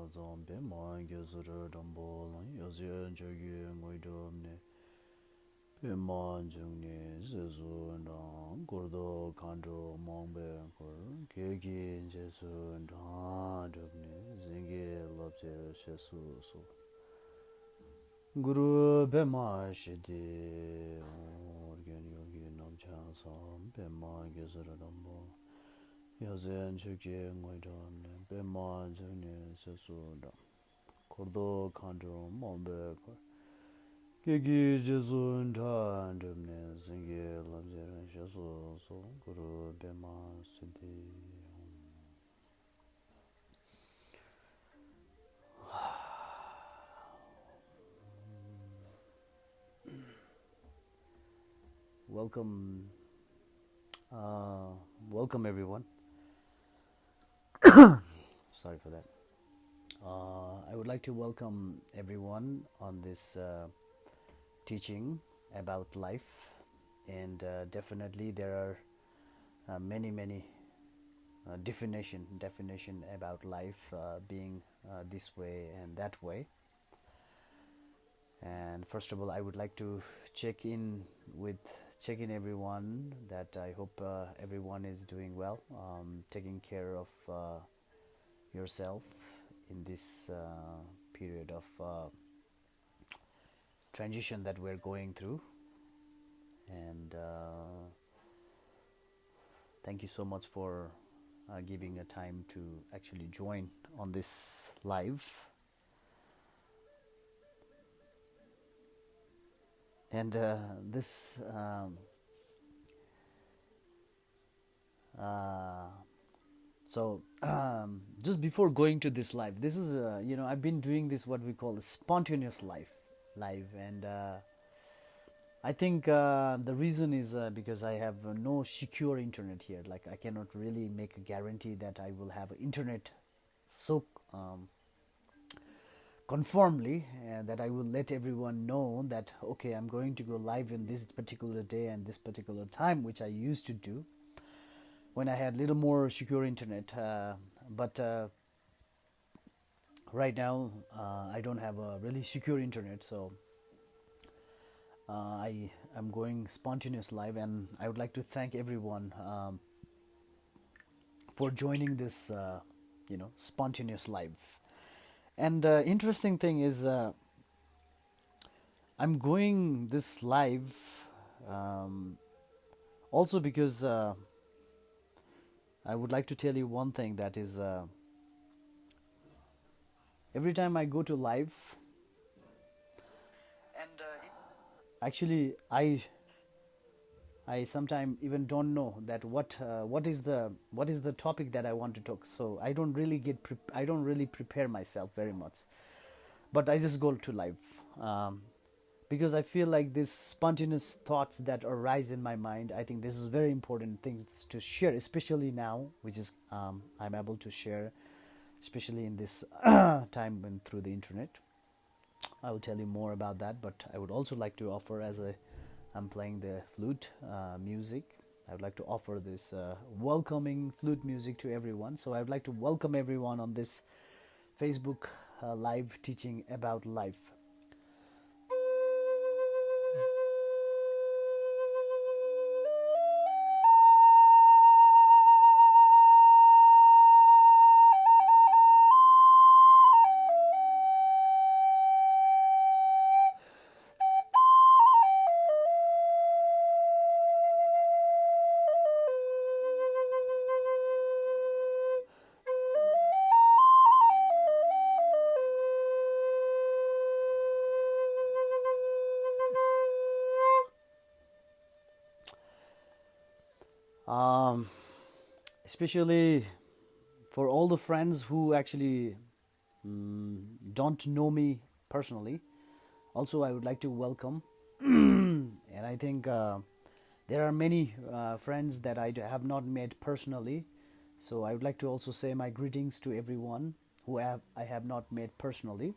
Zombe mange zuru dambo yoze jogi ngoidomne Pimanjungni zezu ndang kurdo kanjo mongbe kur kegi jesu ndang jogni zingi lobje shesu so Guru Bema Shidi Organ Yogi Namcha Sam Bema Gezaradambo Yazen Chuki Ngoidam Bema Juni Sesuda Kordo Kanjo Mombe Kegi Jesu Ndandamne Zingi Labjera Shesu So Guru Bema Shidi Welcome, welcome everyone. Sorry for that. I would like to welcome everyone on this teaching about life, and definitely there are many definition about life being this way and that way. And first of all, I would like to check in everyone that I hope everyone is doing well, taking care of yourself in this period of transition that we're going through. And thank you so much for giving a time to actually join on this live. And this so just before going to this live, this is I've been doing this what we call a spontaneous live, and I think the reason is because I have no secure internet here. Like I cannot really make a guarantee that I will have internet so conformly that I will let everyone know that okay, I'm going to go live in this particular day and this particular time, which I used to do when I had little more secure internet. But right now I don't have a really secure internet, so I am going spontaneous live, and I would like to thank everyone for joining this spontaneous live. And interesting thing is I'm going this live also because I would like to tell you one thing, that is every time I go to live, and actually I sometimes even don't know that what is the topic that I want to talk. So I don't really prepare myself very much, but I just go to live because I feel like these spontaneous thoughts that arise in my mind, I think this is very important things to share, especially now, which is I'm able to share, especially in this time and through the internet. I will tell you more about that, but I would also like to offer, as I'm playing the flute music, I would like to offer this welcoming flute music to everyone. So I would like to welcome everyone on this Facebook live teaching about life. Especially for all the friends who actually don't know me personally, also I would like to welcome. And I think there are many friends that I have not met personally, so I would like to also say my greetings to everyone who I have not met personally,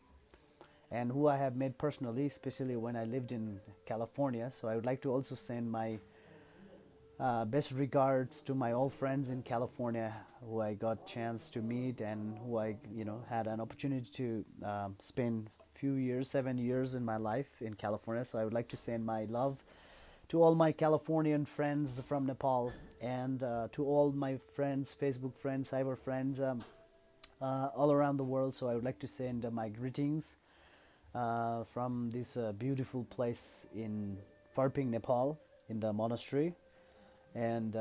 and who I have met personally, especially when I lived in California. So I would like to also send my Best regards to my old friends in California who I got chance to meet and who I had an opportunity to spend few years, 7 years in my life in California. So I would like to send my love to all my Californian friends from Nepal and to all my friends, Facebook friends, cyber friends all around the world. So I would like to send my greetings from this beautiful place in Farping, Nepal, in the monastery. And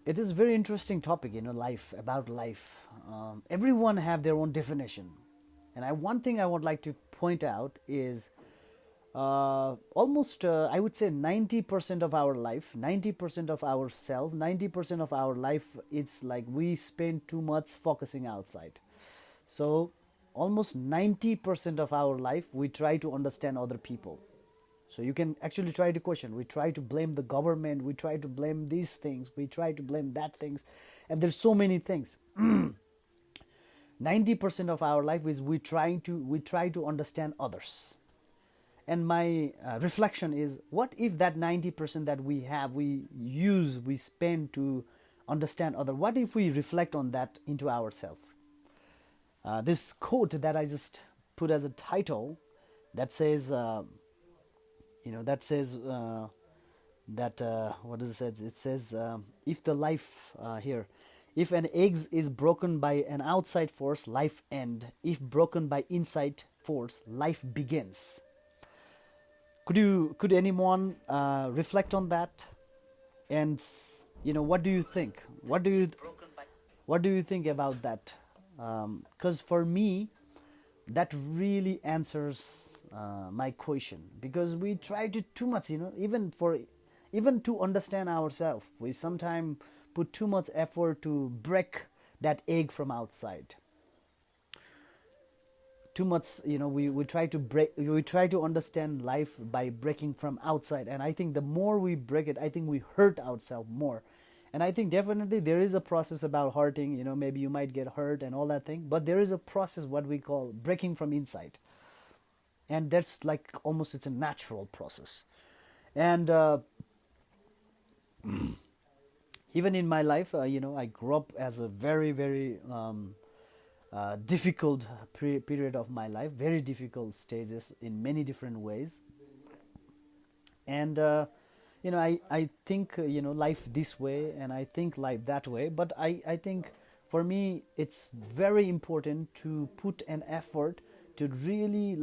it is a very interesting topic, life, about life. Everyone have their own definition. And one thing I would like to point out is almost, I would say 90% of our life, 90% of ourself, 90% of our life, it's like we spend too much focusing outside. So almost 90% of our life, we try to understand other people. So you can actually try to question. We try to blame the government. We try to blame these things. We try to blame that things. And there's so many things. 90% of our life is we try to understand others. And my reflection is, what if that 90% that we have, we spend to understand other? What if we reflect on that into ourselves? This quote that I just put as a title, that says, what does it say? It says, if the life here, if an egg is broken by an outside force, life end. If broken by inside force, life begins. Could anyone reflect on that? And what do you think? What do you think about that? Because for me, that really answers my question. Because we try to too much, even to understand ourselves, we sometimes put too much effort to break that egg from outside. Too much, we try to understand life by breaking from outside. And I think the more we break it, I think we hurt ourselves more. And I think definitely there is a process about hurting, maybe you might get hurt and all that thing, but there is a process, what we call breaking from inside. And that's like almost, it's a natural process. And even in my life, I grew up as a very, very difficult period of my life, very difficult stages in many different ways. And I think life this way, and I think life that way. But I think for me it's very important to put an effort to really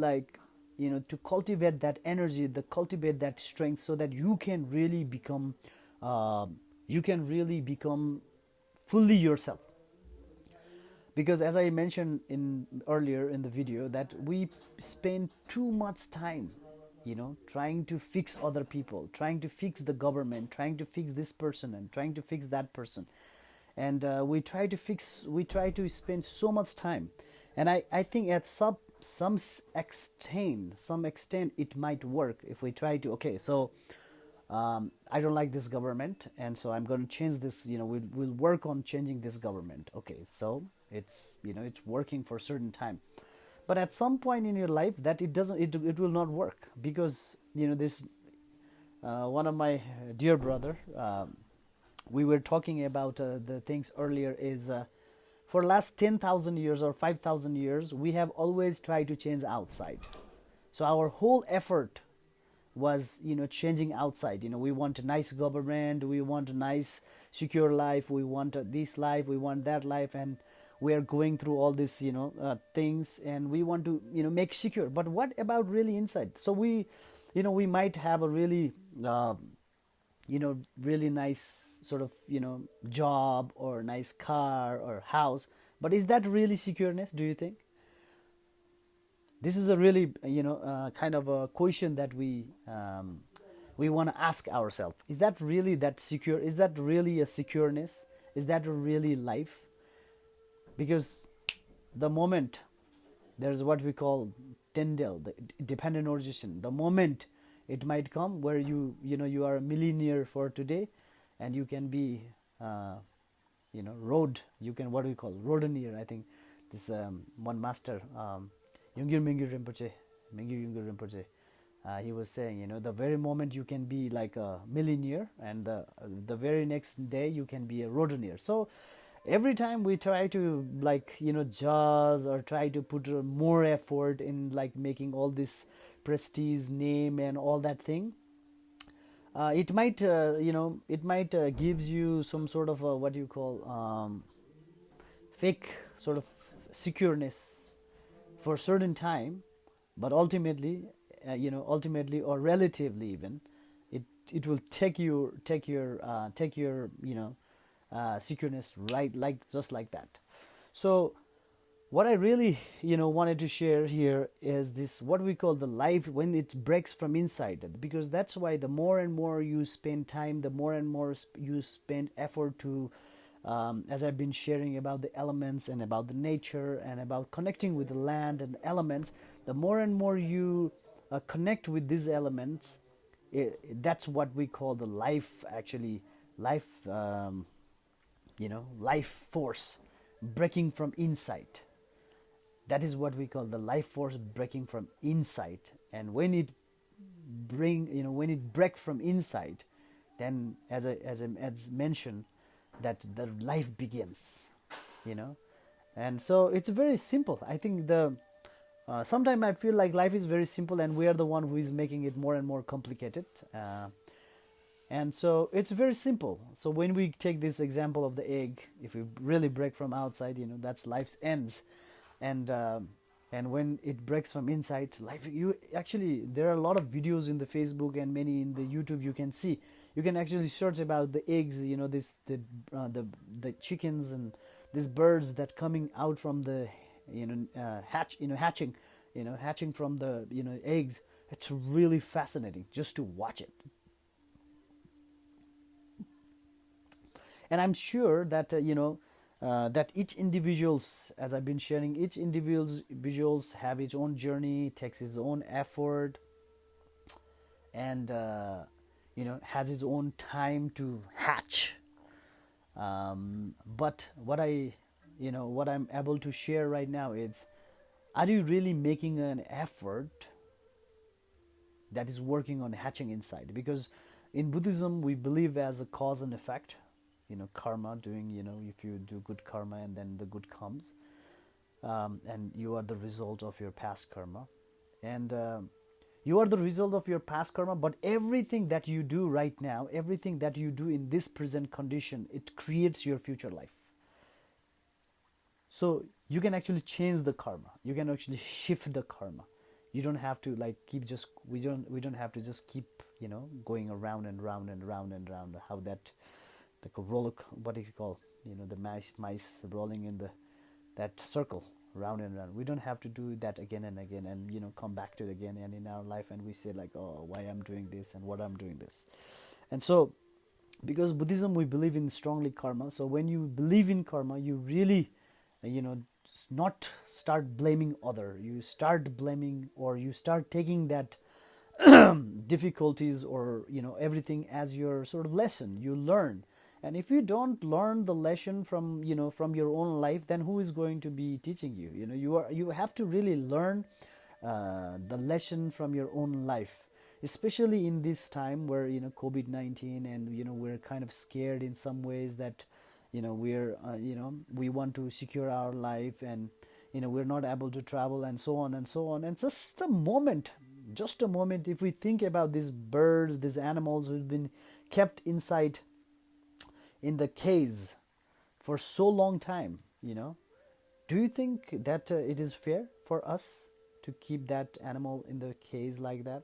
to cultivate that energy, to cultivate that strength, so that you can really become fully yourself. Because as I mentioned earlier in the video, that we spend too much time trying to fix other people, trying to fix the government, trying to fix this person and trying to fix that person. And we try to spend so much time. And I think at some extent it might work if we try to, okay, so I don't like this government, and so I'm going to change this. We'll work on changing this government. Okay, so it's working for a certain time, but at some point in your life that it will not work, because this one of my dear brother, we were talking about the things earlier, is for last 10,000 years or 5,000 years we have always tried to change outside. So our whole effort was changing outside. We want a nice government, we want a nice secure life, we want this life, we want that life, and we are going through all these things, and we want to make secure. But what about really inside? So we might have a really really nice sort of job or nice car or house, but is that really secureness, do you think? This is a really kind of a question that we want to ask ourselves. Is that really that secure? Is that really a secureness? Is that really life? Because the moment there's what we call Tyndall, the dependent origination, the moment it might come where you are a millionaire for today, and you can be you can, what do we call, rodeneer. I think this one master, Yungir Mingyur Rinpoche, He was saying, the very moment you can be like a millionaire, and the very next day you can be a rodoneer. So every time we try to, like, judge or try to put more effort in, like, making all this prestige, name, and all that thing, it might gives you some sort of what you call fake sort of secureness for a certain time, but ultimately or relatively even, it will take your secureness, right, like just like that. So what I really wanted to share here is this, what we call the life when it breaks from inside, because that's why the more and more you spend time, the more and more you spend effort to, as I've been sharing about the elements and about the nature and about connecting with the land and the elements, the more and more you connect with these elements, that's what we call the life, actually, life, life force breaking from inside. That is what we call the life force breaking from inside. And when it break from inside, then as mentioned, that the life begins, you know and so it's very simple. I think the sometimes I feel like life is very simple, and we are the one who is making it more and more complicated. And so it's very simple. So when we take this example of the egg, if we really break from outside, that's life's ends. And when it breaks from inside, life, you actually, there are a lot of videos in the Facebook and many in the YouTube. You can actually search about the eggs, the chickens and these birds that coming out from the hatching from the eggs. It's really fascinating just to watch it. And I'm sure that that each individuals, as I've been sharing, each individuals have its own journey, takes his own effort, and has his own time to hatch. But what I'm able to share right now is, are you really making an effort that is working on hatching inside? Because in Buddhism we believe as a cause and effect, karma, doing, if you do good karma and then the good comes, and you are the result of your past karma, and you are the result of your past karma. But everything that you do right now, everything that you do in this present condition, it creates your future life. So you can actually change the karma, you can actually shift the karma. You don't have to like keep just we don't have to just keep going around and round and round and round, how that the roller, what is it called, the mice rolling in that circle round and round. We don't have to do that again and again, and come back to it again and in our life, and we say like, oh, why I'm doing this and what I'm doing this. And so, because Buddhism, we believe in strongly karma. So when you believe in karma, you really not start blaming other, you start blaming, or you start taking that difficulties or everything as your sort of lesson you learn. And if you don't learn the lesson from from your own life, then who is going to be teaching you? You have to really learn the lesson from your own life, especially in this time where COVID-19, and we're kind of scared in some ways that we're we want to secure our life, and we're not able to travel, and so on and so on. And just a moment, if we think about these birds, these animals who've been kept inside in the cage for so long time, do you think that it is fair for us to keep that animal in the cage like that?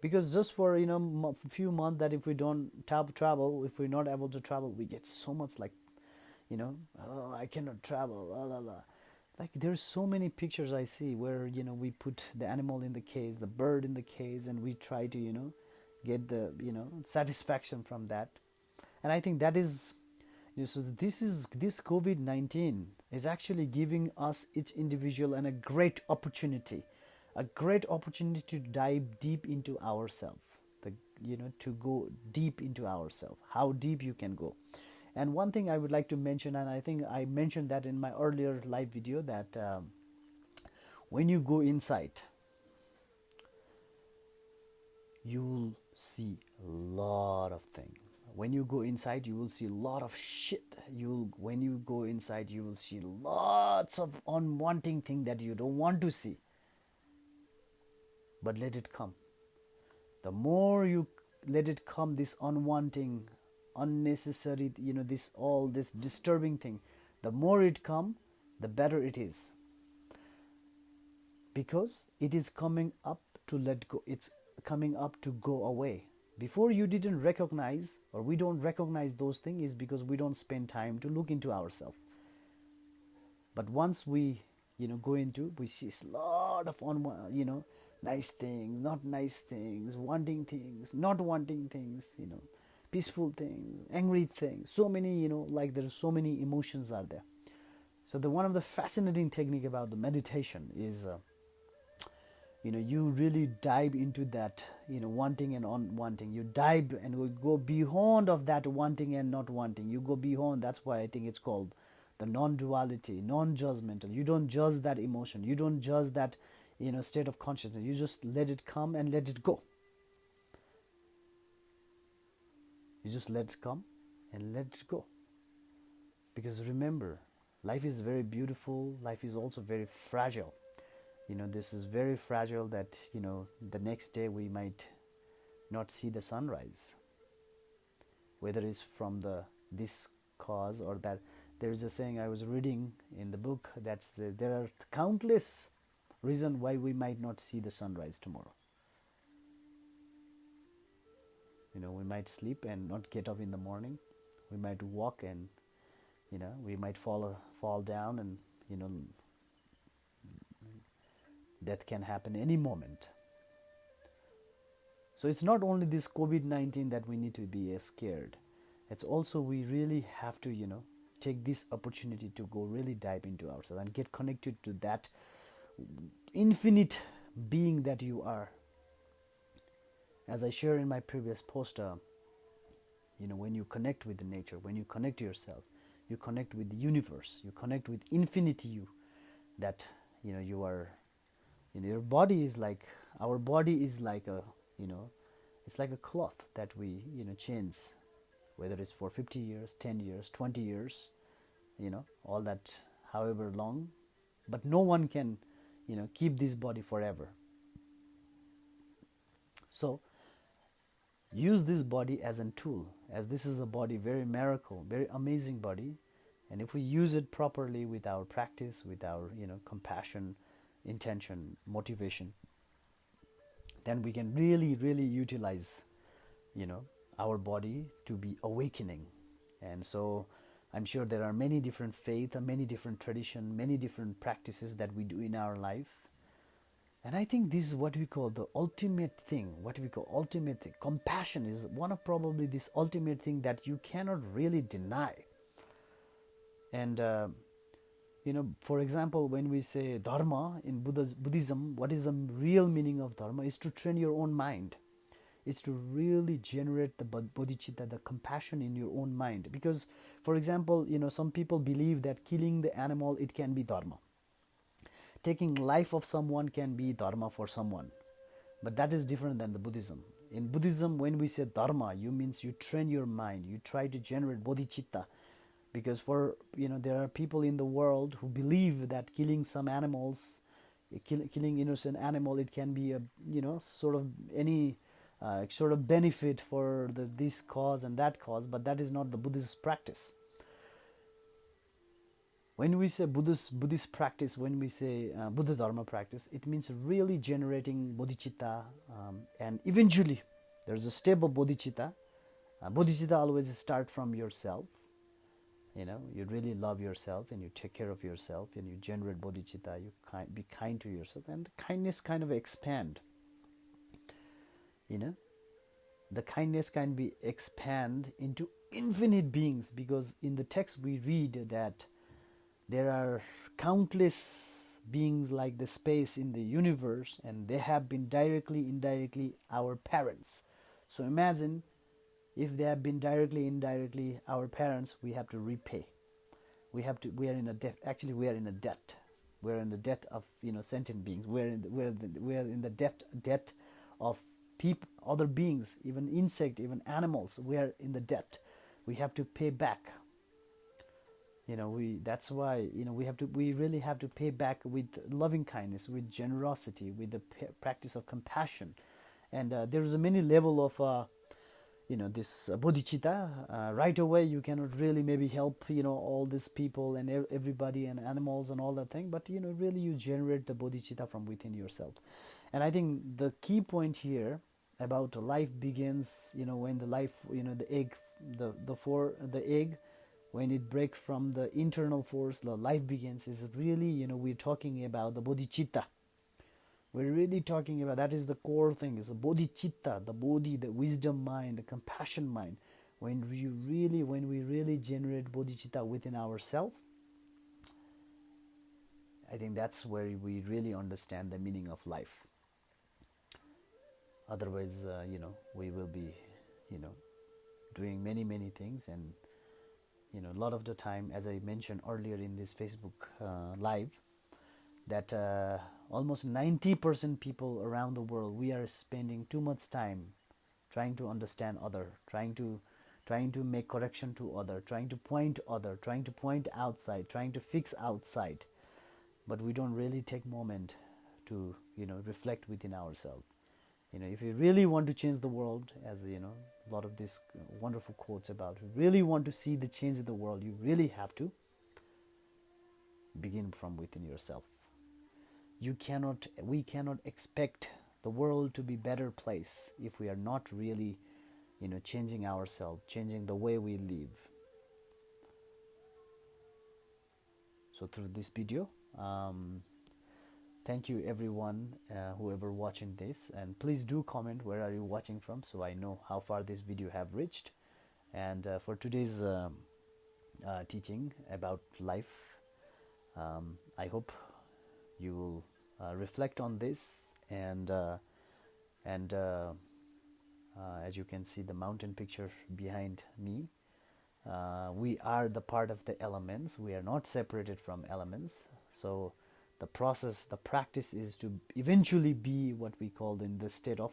Because just for few months, that if we don't travel, if we're not able to travel, we get so much like oh, I cannot travel, la la la. Like there's so many pictures I see where we put the animal in the cage, the bird in the cage, and we try to get the satisfaction from that. And I think that is so this COVID-19 is actually giving us, each individual, and a great opportunity to dive deep into ourselves, to go deep into ourselves, how deep you can go. And one thing I would like to mention, and I think I mentioned that in my earlier live video, that when you go inside, you will see a lot of things. When you go inside, you will see a lot of shit. When you go inside, you will see lots of unwanting things that you don't want to see. But let it come. The more you let it come, this unwanting, unnecessary, this disturbing thing, the more it come, the better it is. Because it is coming up to let go. It's coming up to go away. Before you didn't recognize, or we don't recognize those things, is because we don't spend time to look into ourselves. But once we, go into, we see a lot of nice things, not nice things, wanting things, not wanting things, peaceful things, angry things. So many, like there's so many emotions are there. So one of the fascinating technique about the meditation is, you really dive into that, wanting and unwanting. You dive and will go beyond of that wanting and not wanting. You go beyond. That's why I think it's called the non-duality, non-judgmental. You don't judge that emotion. You don't judge that, state of consciousness. You just let it come and let it go. You just let it come and let it go. Because remember, life is very beautiful. Life is also very fragile. This is very fragile that, the next day we might not see the sunrise. Whether it's from this cause or that. There is a saying I was reading in the book that there are countless reasons why we might not see the sunrise tomorrow. We might sleep and not get up in the morning. We might walk and, we might fall down and, death can happen any moment. So it's not only this COVID-19 that we need to be scared. It's also we really have to, take this opportunity to go really dive into ourselves and get connected to that infinite being that you are. As I shared in my previous post, when you connect with the nature, when you connect to yourself, you connect with the universe, you connect with infinity you, that, you are, your body is like, our body is like a, it's like a cloth that we, change, whether it's for 50 years, 10 years, 20 years, all that, however long, but no one can, keep this body forever. So, use this body as a tool, as this is a body, very miracle, very amazing body, and if we use it properly with our practice, with our, compassion, intention, motivation, then we can really, really utilize, our body to be awakening. And so I'm sure there are many different faiths, many different traditions, many different practices that we do in our life. And I think this is what we call the ultimate thing, ultimate thing. Compassion is one of probably this ultimate thing that you cannot really deny. And, for example, when we say dharma in Buddhism, what is the real meaning of dharma is to train your own mind. It's to really generate the bodhicitta, the compassion in your own mind. Because, for example, some people believe that killing the animal, it can be dharma. Taking life of someone can be dharma for someone. But that is different than the Buddhism. In Buddhism, when we say dharma, means you train your mind. You try to generate bodhicitta. Because there are people in the world who believe that killing some animals, killing innocent animal, it can be a, sort of any sort of benefit for this cause and that cause, but that is not the Buddhist practice. When we say Buddhist practice, when we say Buddha Dharma practice, it means really generating bodhicitta, and eventually there's a step of bodhicitta. Bodhicitta always start from yourself. You really love yourself and you take care of yourself and you generate bodhicitta, you be kind to yourself, and the kindness kind of expand. The kindness can be expand into infinite beings, because in the text we read that there are countless beings like the space in the universe, and they have been directly, indirectly our parents. So imagine if they have been directly, indirectly our parents, we have to repay. We are in a debt. Actually, we are in a debt. We are in the debt of sentient beings. We are in the debt of other beings, even insect, even animals, we are in the debt. We have to pay back. That's why we really have to pay back with loving kindness, with generosity, with the practice of compassion. And there is a many level of this bodhicitta. Right away you cannot really maybe help all these people and everybody and animals and all that thing, but really you generate the bodhicitta from within yourself. And I think the key point here about life begins when the life the egg, the egg, when it breaks from the internal force, the life begins, is really we're talking about the bodhicitta. We're really talking about, that is the core thing, is the bodhicitta, the bodhi, the wisdom mind, the compassion mind. When we really generate bodhicitta within ourselves, I think that's where we really understand the meaning of life. Otherwise, we will be, doing many things, and a lot of the time, as I mentioned earlier in this Facebook live, that almost 90% people around the world, we are spending too much time trying to understand other, trying to make correction to other, trying to point outside, trying to fix outside, but we don't really take moment to reflect within ourselves. If you really want to change the world, as a lot of these wonderful quotes about, if you really want to see the change in the world, you really have to begin from within yourself. We cannot expect the world to be better place if we are not really changing ourselves, changing the way we live. So through this video, thank you everyone, whoever watching this, and please do comment where are you watching from, so I know how far this video have reached. And for today's teaching about life, I hope you will reflect on this, and as you can see the mountain picture behind me, we are the part of the elements. We are not separated from elements. So the practice is to eventually be what we call in the state of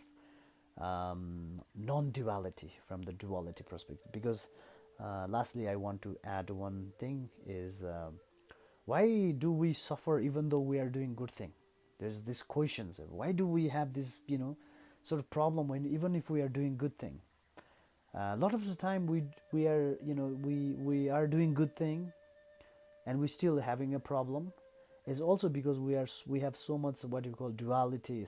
non-duality, from the duality perspective. Because lastly, I want to add one thing is, why do we suffer even though we are doing good thing? There's this question: why do we have this sort of problem when even if we are doing good thing? A lot of the time we are doing good thing and we still having a problem, is also because we have so much what you call duality,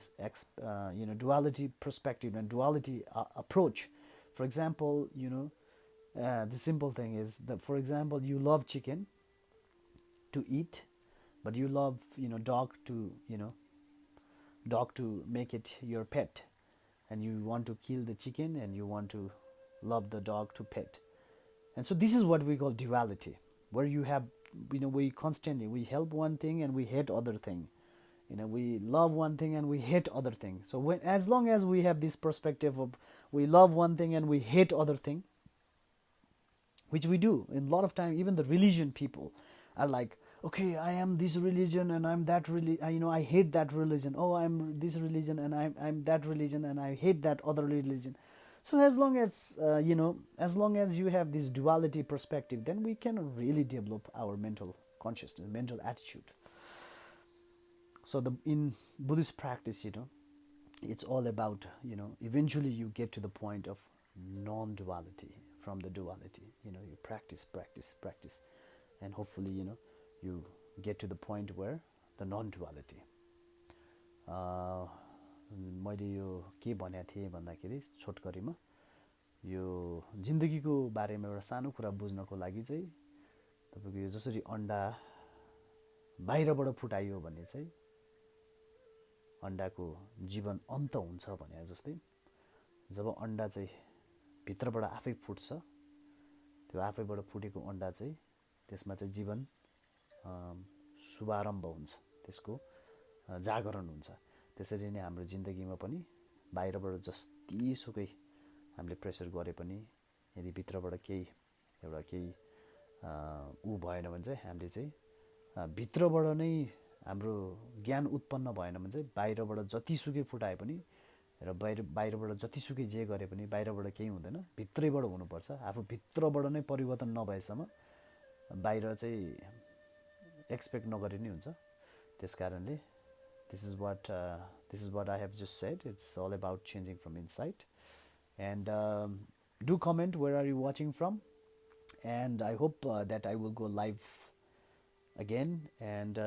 duality perspective and duality approach. For example, the simple thing is that, for example, you love chicken to eat, but you love dog to make it your pet, and you want to kill the chicken and you want to love the dog to pet. And so this is what we call duality, where you have we help one thing and we hate other thing, we love one thing and we hate other thing. So as long as we have this perspective of we love one thing and we hate other thing, which we do in a lot of time, even the religion people are like, okay, I am this religion and I'm that I hate that religion. Oh, I'm this religion and I'm that religion and I hate that other religion. So as long as you have this duality perspective, then we can really develop our mental consciousness, mental attitude. So in Buddhist practice, it's all about eventually you get to the point of non-duality from the duality. You practice, and hopefully you get to the point where the non-duality. मैले यो के भनेको थिएँ भन्दाखेरि छोटकरीमा यो जिन्दगीको बारेमा एउटा सानो कुरा बुझ्नको लागि चाहिँ तपाईको यो जसरी अन्डा बाहिरबाट फुटाइयो भने चाहिँ अन्डाको जीवन अन्त हुन्छ भने जस्तै, जब अन्डा चाहिँ भित्रबाट आफै फुट्छ, त्यो आफैबाट फुटेको अन्डा चाहिँ त्यसमा चाहिँ जीवन शुभारम्भ हुन्छ, त्यसको जागरण हुन्छ। त्यसरी नै हाम्रो जिन्दगीमा पनि बाहिरबाट जतिसुकै हामीले प्रेसर गरे पनि यदि भित्रबाट केही उ भएन भने चाहिँ हामीले चाहिँ भित्रबाट नै हाम्रो ज्ञान उत्पन्न भएन भने चाहिँ बाहिरबाट जतिसुकै फुटाए पनि र बाहिरबाट जतिसुकै जे गरे पनि बाहिरबाट केही हुँदैन, भित्रैबाट हुनुपर्छ। आफू भित्रबाट नै परिवर्तन नभएसम्म बाहिर चाहिँ एक्सपेक्ट नगरे नि हुन्छ। त्यस कारणले this is what I have just said. It's all about changing from inside. And do comment where are you watching from, and I hope that I will go live again, and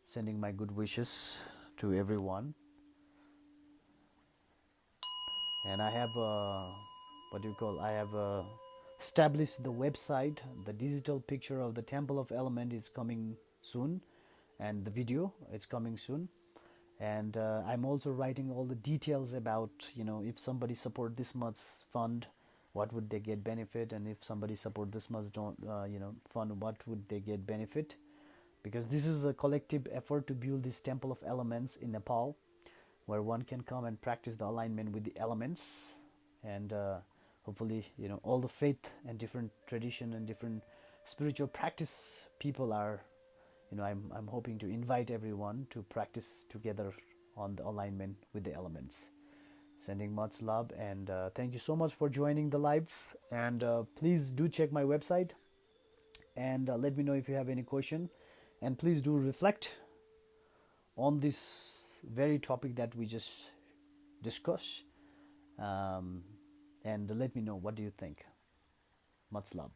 sending my good wishes to everyone. And I have I have established the website. The digital picture of the Temple of Element is coming soon, and the video it's coming soon. And I'm also writing all the details about, if somebody support this much fund, what would they get benefit, and if somebody support this much fund, what would they get benefit. Because this is a collective effort to build this temple of elements in Nepal, where one can come and practice the alignment with the elements. And hopefully, all the faith and different tradition and different spiritual practice people are, I'm hoping to invite everyone to practice together on the alignment with the elements. Sending much love, and thank you so much for joining the live. And please do check my website, and let me know if you have any question. And please do reflect on this very topic that we just discussed, and let me know what do you think. Much love.